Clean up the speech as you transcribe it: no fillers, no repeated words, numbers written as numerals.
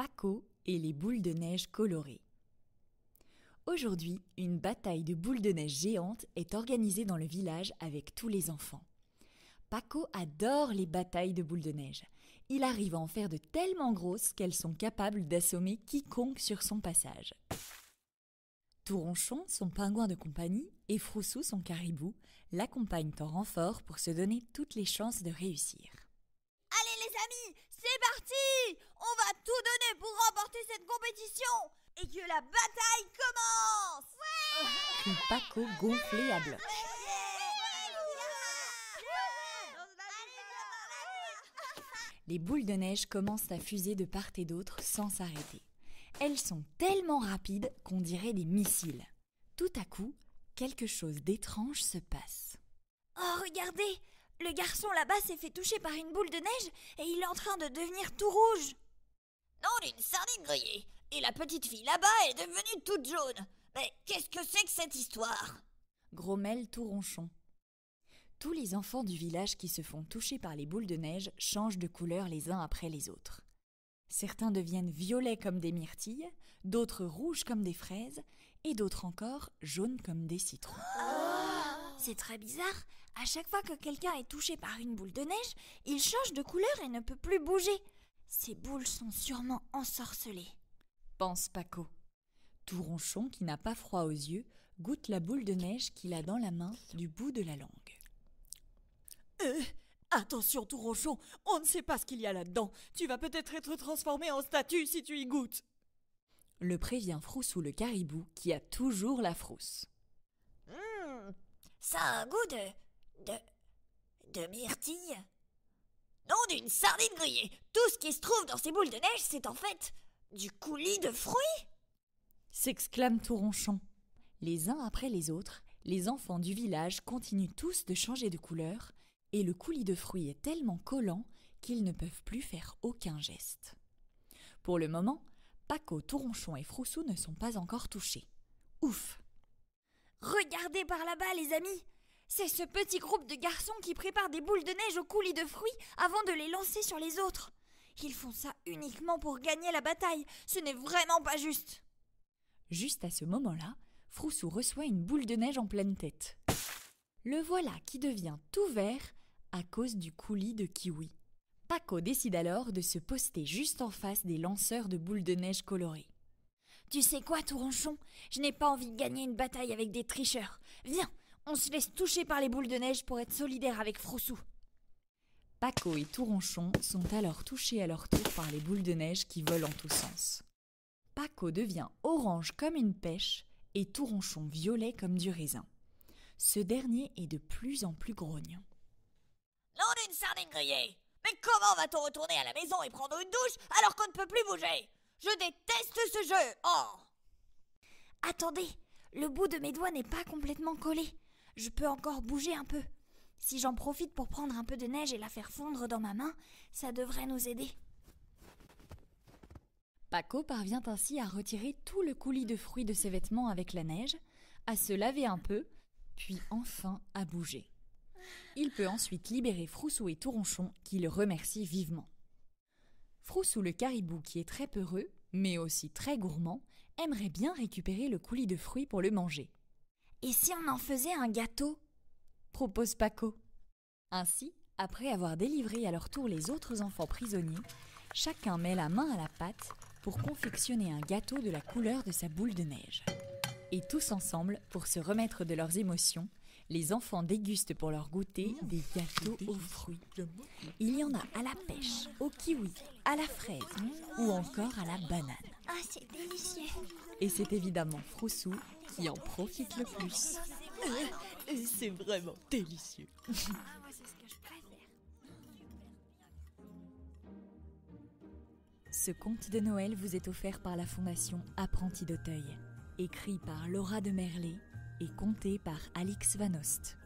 Paco et les boules de neige colorées. Aujourd'hui, une bataille de boules de neige géantes est organisée dans le village avec tous les enfants. Paco adore les batailles de boules de neige. Il arrive à en faire de tellement grosses qu'elles sont capables d'assommer quiconque sur son passage. Touronchon, son pingouin de compagnie, et Froussou, son caribou, l'accompagnent en renfort pour se donner toutes les chances de réussir. Allez les amis, c'est parti! On va tout donner pour remporter cette compétition et que la bataille commence! Crie Paco gonflé à bloc. Les boules de neige commencent à fuser de part et d'autre sans s'arrêter. Elles sont tellement rapides qu'on dirait des missiles. Tout à coup, quelque chose d'étrange se passe. Oh regardez! Le garçon là-bas s'est fait toucher par une boule de neige et il est en train de devenir tout rouge. Non, d'une sardine grillée. Et la petite fille là-bas est devenue toute jaune. Mais qu'est-ce que c'est que cette histoire? Grommelle Touronchon. Tous les enfants du village qui se font toucher par les boules de neige changent de couleur les uns après les autres. Certains deviennent violets comme des myrtilles, d'autres rouges comme des fraises, et d'autres encore jaunes comme des citrons. C'est très bizarre. À chaque fois que quelqu'un est touché par une boule de neige, il change de couleur et ne peut plus bouger. Ces boules sont sûrement ensorcelées. Pense Paco. Touronchon, qui n'a pas froid aux yeux, goûte la boule de neige qu'il a dans la main du bout de la langue. Attention Touronchon, on ne sait pas ce qu'il y a là-dedans. Tu vas peut-être être transformé en statue si tu y goûtes. Le prévient Froussou le caribou, qui a toujours la frousse. Ça a un goût de myrtille. Non, d'une sardine grillée. Tout ce qui se trouve dans ces boules de neige, c'est en fait du coulis de fruits. S'exclame Touronchon. Les uns après les autres, les enfants du village continuent tous de changer de couleur et le coulis de fruits est tellement collant qu'ils ne peuvent plus faire aucun geste. Pour le moment, Paco, Touronchon et Froussou ne sont pas encore touchés. Ouf! Regardez par là-bas, les amis. C'est ce petit groupe de garçons qui préparent des boules de neige au coulis de fruits avant de les lancer sur les autres. Ils font ça uniquement pour gagner la bataille. Ce n'est vraiment pas juste. Juste à ce moment-là, Froussou reçoit une boule de neige en pleine tête. Le voilà qui devient tout vert à cause du coulis de kiwi. Paco décide alors de se poster juste en face des lanceurs de boules de neige colorées. Tu sais quoi, Touronchon? Je n'ai pas envie de gagner une bataille avec des tricheurs. Viens, on se laisse toucher par les boules de neige pour être solidaires avec Froussou. Paco et Touronchon sont alors touchés à leur tour par les boules de neige qui volent en tous sens. Paco devient orange comme une pêche et Touronchon violet comme du raisin. Ce dernier est de plus en plus grognon. Non, d'une sardine grillée. Mais comment va-t-on retourner à la maison et prendre une douche alors qu'on ne peut plus bouger? Je déteste ce jeu. Oh! Attendez, le bout de mes doigts n'est pas complètement collé. Je peux encore bouger un peu. Si j'en profite pour prendre un peu de neige et la faire fondre dans ma main, ça devrait nous aider. Paco parvient ainsi à retirer tout le coulis de fruits de ses vêtements avec la neige, à se laver un peu, puis enfin à bouger. Il peut ensuite libérer Froussou et Touronchon qui le remercient vivement. Froussou le caribou, qui est très peureux, mais aussi très gourmand, aimerait bien récupérer le coulis de fruits pour le manger. Et si on en faisait un gâteau? Propose Paco. Ainsi, après avoir délivré à leur tour les autres enfants prisonniers, chacun met la main à la pâte pour confectionner un gâteau de la couleur de sa boule de neige. Et tous ensemble, pour se remettre de leurs émotions, les enfants dégustent pour leur goûter des gâteaux aux fruits. Il y en a à la pêche, au kiwi, à la fraise ou encore à la banane. Ah, c'est délicieux. Et c'est évidemment Froussou qui en profite le plus. C'est vraiment délicieux. Moi, c'est ce que je préfère. Ce conte de Noël vous est offert par la Fondation Apprentis d'Auteuil, écrit par Laura de Merlet et conté par Alix Van Ost.